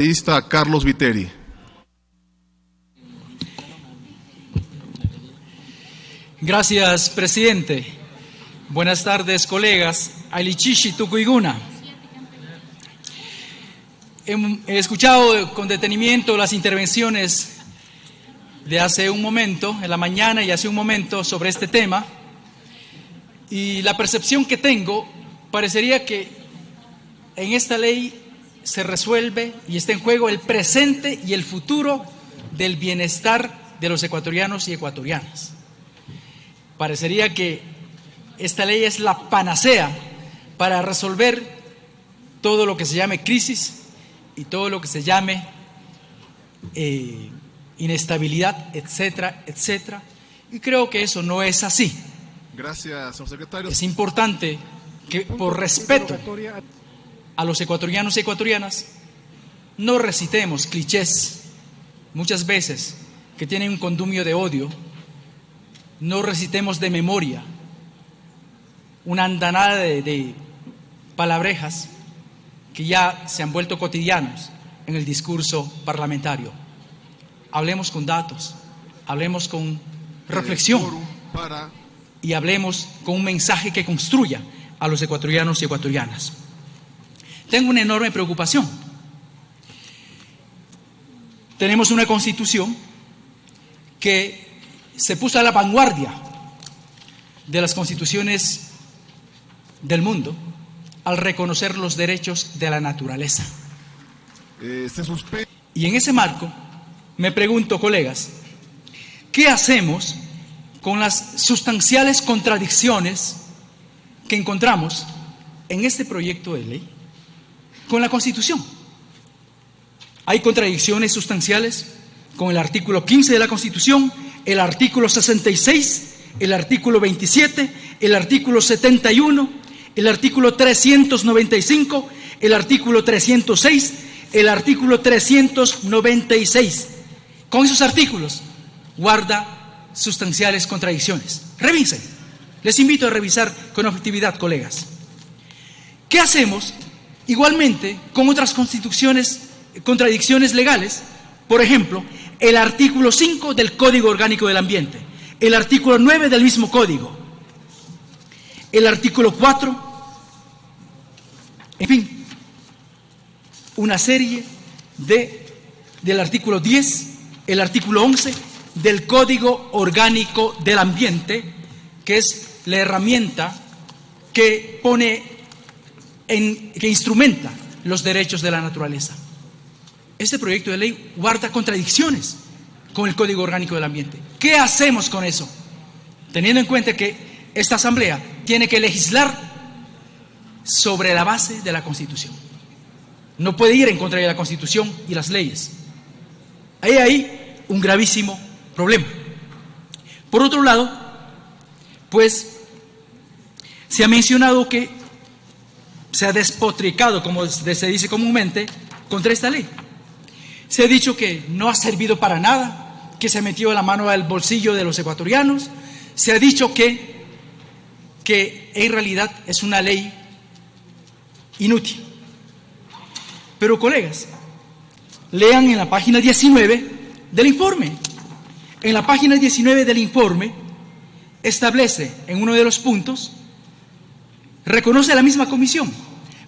Periodista Carlos Viteri. Gracias, presidente. Buenas tardes, colegas. Alichishi Tukuiguna. He escuchado con detenimiento las intervenciones de hace un momento, en la mañana y hace un momento, sobre este tema. Y la percepción que tengo, parecería que en esta ley se resuelve y está en juego el presente y el futuro del bienestar de los ecuatorianos y ecuatorianas. Parecería que esta ley es la panacea para resolver todo lo que se llame crisis y todo lo que se llame inestabilidad, etcétera, etcétera. Y creo que eso no es así. Gracias, señor secretario. Es importante que, por respeto a los ecuatorianos y ecuatorianas, no recitemos clichés muchas veces que tienen un condumio de odio. No recitemos de memoria una andanada de palabrejas que ya se han vuelto cotidianos en el discurso parlamentario. Hablemos con datos, hablemos con reflexión y hablemos con un mensaje que construya a los ecuatorianos y ecuatorianas. Tengo una enorme preocupación. Tenemos una constitución que se puso a la vanguardia de las constituciones del mundo al reconocer los derechos de la naturaleza. Y en ese marco me pregunto, colegas, ¿qué hacemos con las sustanciales contradicciones que encontramos en este proyecto de ley con la Constitución? Hay contradicciones sustanciales con el artículo 15 de la Constitución, el artículo 66, el artículo 27, el artículo 71, el artículo 395, el artículo 306, el artículo 396. Con esos artículos guarda sustanciales contradicciones. Revisen. Les invito a revisar con objetividad, colegas. ¿Qué hacemos igualmente con otras contradicciones legales? Por ejemplo, el artículo 5 del Código Orgánico del Ambiente, el artículo 9 del mismo código, el artículo 4, en fin, una serie del artículo 10, el artículo 11 del Código Orgánico del Ambiente, que es la herramienta que que instrumenta los derechos de la naturaleza. Este proyecto de ley guarda contradicciones con el Código Orgánico del Ambiente. ¿Qué hacemos con eso? Teniendo en cuenta que esta Asamblea tiene que legislar sobre la base de la Constitución. No puede ir en contra de la Constitución y las leyes. Hay ahí un gravísimo problema. Por otro lado, pues se ha mencionado que se ha despotricado, como se dice comúnmente, contra esta ley. Se ha dicho que no ha servido para nada, que se metió la mano al bolsillo de los ecuatorianos. Se ha dicho que en realidad es una ley inútil. Pero, colegas, lean en la página 19 del informe. En la página 19 del informe establece en uno de los puntos, reconoce la misma comisión: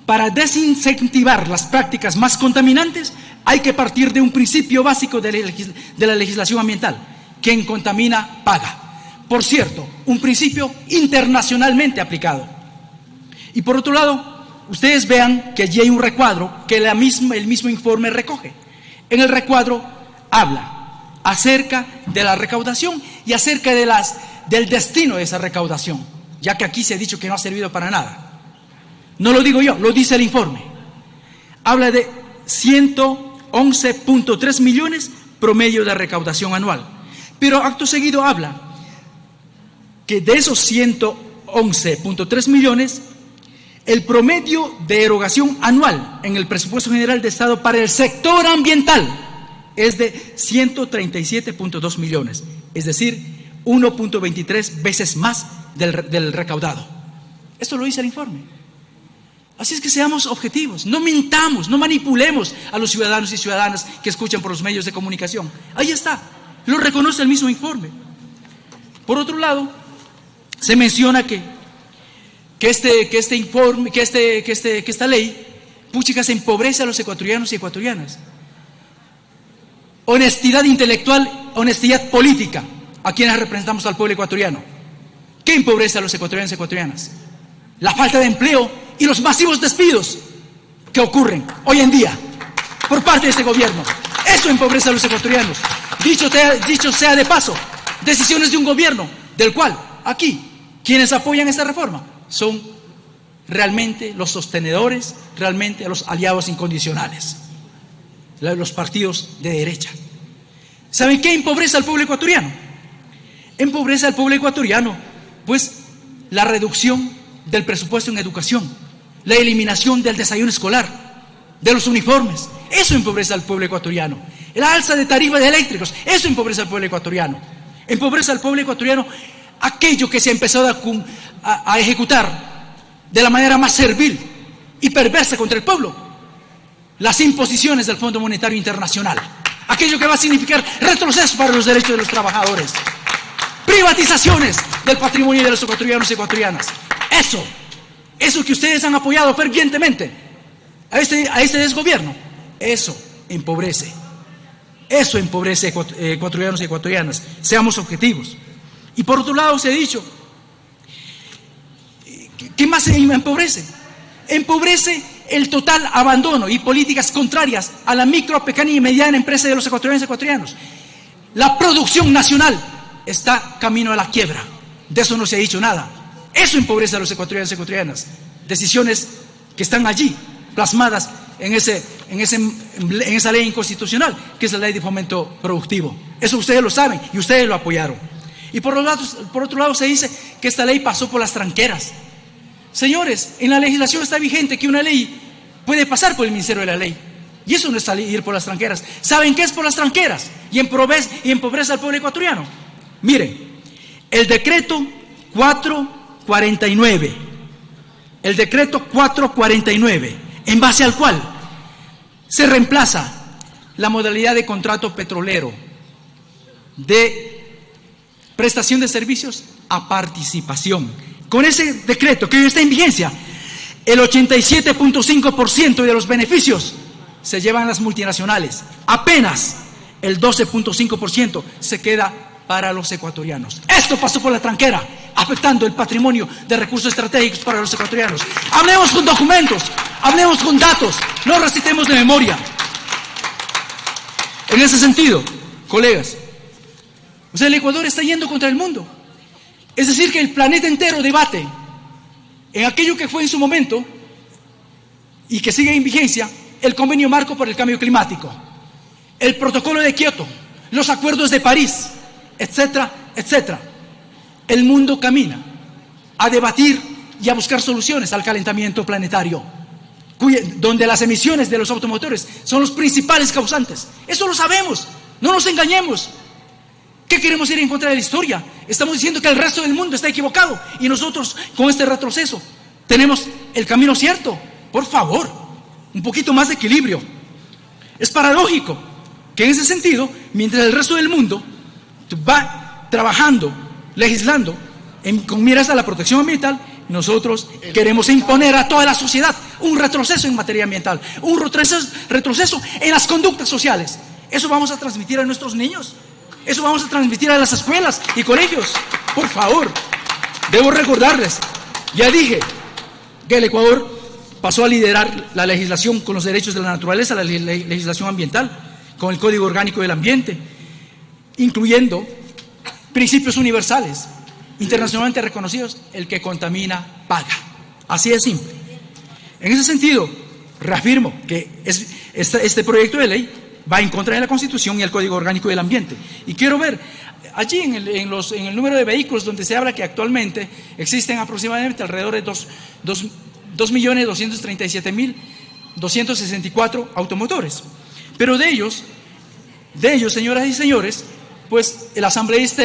para desincentivar las prácticas más contaminantes hay que partir de un principio básico de la legislación ambiental: quien contamina paga. Por cierto, un principio internacionalmente aplicado. Y por otro lado, ustedes vean que allí hay un recuadro que el mismo informe recoge. En el recuadro habla acerca de la recaudación y acerca del destino de esa recaudación, ya que aquí se ha dicho que no ha servido para nada. No lo digo yo, lo dice el informe. Habla de 111.3 millones promedio de recaudación anual. Pero acto seguido habla que de esos 111.3 millones, el promedio de erogación anual en el presupuesto general de Estado para el sector ambiental es de 137.2 millones, es decir, 1.23 veces más del recaudado. Esto lo dice el informe. Así es que seamos objetivos, no mintamos, no manipulemos a los ciudadanos y ciudadanas que escuchan por los medios de comunicación. Ahí está, lo reconoce el mismo informe. Por otro lado, se menciona que esta ley, puchica, se empobrece a los ecuatorianos y ecuatorianas. Honestidad intelectual, honestidad política, a quienes representamos al pueblo ecuatoriano. ¿Qué empobrece a los ecuatorianos y ecuatorianas? La falta de empleo y los masivos despidos que ocurren hoy en día por parte de este gobierno. Eso empobrece a los ecuatorianos. Dicho sea de paso, decisiones de un gobierno del cual aquí quienes apoyan esta reforma son realmente los sostenedores, realmente los aliados incondicionales, los partidos de derecha. ¿Saben qué empobrece al pueblo ecuatoriano? Empobrece al pueblo ecuatoriano, pues, la reducción del presupuesto en educación, la eliminación del desayuno escolar, de los uniformes. Eso empobrece al pueblo ecuatoriano. La alza de tarifas de eléctricos, eso empobrece al pueblo ecuatoriano. Empobrece al pueblo ecuatoriano aquello que se ha empezado a ejecutar de la manera más servil y perversa contra el pueblo: las imposiciones del Fondo Monetario Internacional, aquello que va a significar retroceso para los derechos de los trabajadores, privatizaciones del patrimonio de los ecuatorianos y ecuatorianas. Eso que ustedes han apoyado fervientemente a este desgobierno, eso empobrece ecuatorianos y ecuatorianas. Seamos objetivos. Y por otro lado, se ha dicho, ¿qué más se empobrece? Empobrece el total abandono y políticas contrarias a la micro, pequeña y mediana empresa de los ecuatorianos y ecuatorianos. La producción nacional está camino a la quiebra. De eso no se ha dicho nada. Eso empobrece a los ecuatorianos y ecuatorianas. Decisiones que están allí, plasmadas en esa ley inconstitucional, que es la Ley de Fomento Productivo. Eso ustedes lo saben y ustedes lo apoyaron. Y por otro lado se dice que esta ley pasó por las tranqueras. Señores, en la legislación está vigente que una ley puede pasar por el Ministerio de la Ley. Y eso no es ir por las tranqueras. ¿Saben qué es por las tranqueras? Y empobrece al pueblo ecuatoriano. Miren, el decreto 449, en base al cual se reemplaza la modalidad de contrato petrolero de prestación de servicios a participación. Con ese decreto que hoy está en vigencia, el 87.5% de los beneficios se llevan las multinacionales. Apenas el 12.5% se queda para los ecuatorianos. Esto pasó por la tranquera, afectando el patrimonio de recursos estratégicos para los ecuatorianos. Hablemos con documentos, hablemos con datos, no recitemos de memoria. En ese sentido, colegas, el Ecuador está yendo contra el mundo. Es decir, que el planeta entero debate en aquello que fue en su momento y que sigue en vigencia: el Convenio Marco por el Cambio Climático, el Protocolo de Kioto, los Acuerdos de París, etcétera, etcétera. El mundo camina a debatir y a buscar soluciones al calentamiento planetario, donde las emisiones de los automotores son los principales causantes. Eso lo sabemos, no nos engañemos. ¿Qué queremos ir en contra de la historia? Estamos diciendo que el resto del mundo está equivocado y nosotros, con este retroceso, tenemos el camino cierto. Por favor, un poquito más de equilibrio. Es paradójico que en ese sentido, mientras el resto del mundo va trabajando, legislando con miras a la protección ambiental, nosotros queremos imponer a toda la sociedad un retroceso en materia ambiental, un retroceso en las conductas sociales. Eso vamos a transmitir a nuestros niños. Eso vamos a transmitir a las escuelas y colegios. Por favor, debo recordarles, ya dije que el Ecuador pasó a liderar la legislación con los derechos de la naturaleza, la legislación ambiental, con el Código Orgánico del Ambiente, incluyendo principios universales, internacionalmente reconocidos: el que contamina paga. Así de simple. En ese sentido, reafirmo que este proyecto de ley va en contra de la Constitución y el Código Orgánico del Ambiente. Y quiero ver, allí en el número de vehículos, donde se habla que actualmente existen aproximadamente alrededor de 2.237.264 automotores. Pero de ellos, señoras y señores, pues el asambleísta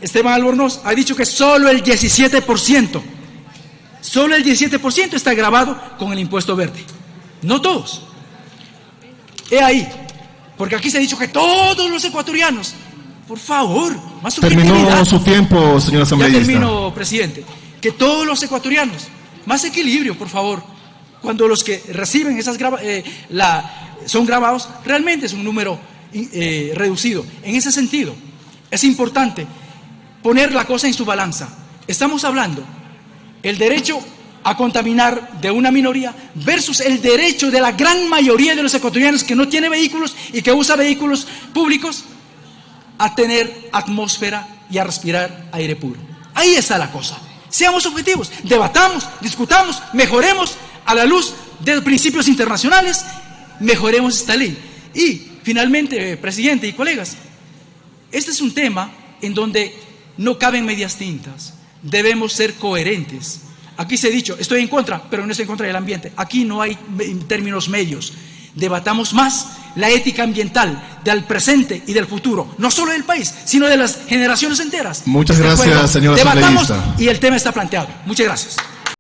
Esteban Albornoz ha dicho que solo el 17% Solo el 17% está gravado con el impuesto verde. No todos. He ahí. Porque aquí se ha dicho que todos los ecuatorianos. Por favor, más subjetividad. Terminó su tiempo, señor asambleísta. Ya termino, presidente. Que todos los ecuatorianos, más equilibrio, por favor. Cuando los que reciben esas son grabados, realmente es un número reducido. En ese sentido, es importante poner la cosa en su balanza. Estamos hablando el derecho a contaminar de una minoría versus el derecho de la gran mayoría de los ecuatorianos que no tiene vehículos y que usa vehículos públicos a tener atmósfera y a respirar aire puro. Ahí está la cosa. Seamos objetivos, debatamos, discutamos, mejoremos a la luz de principios internacionales, mejoremos esta ley. Y finalmente, presidente y colegas, este es un tema en donde no caben medias tintas, debemos ser coherentes. Aquí se ha dicho, estoy en contra, pero no estoy en contra del ambiente. Aquí no hay términos medios. Debatamos más la ética ambiental del presente y del futuro, no solo del país, sino de las generaciones enteras. Muchas gracias, señor asambleísta. Debatamos y el tema está planteado. Muchas gracias.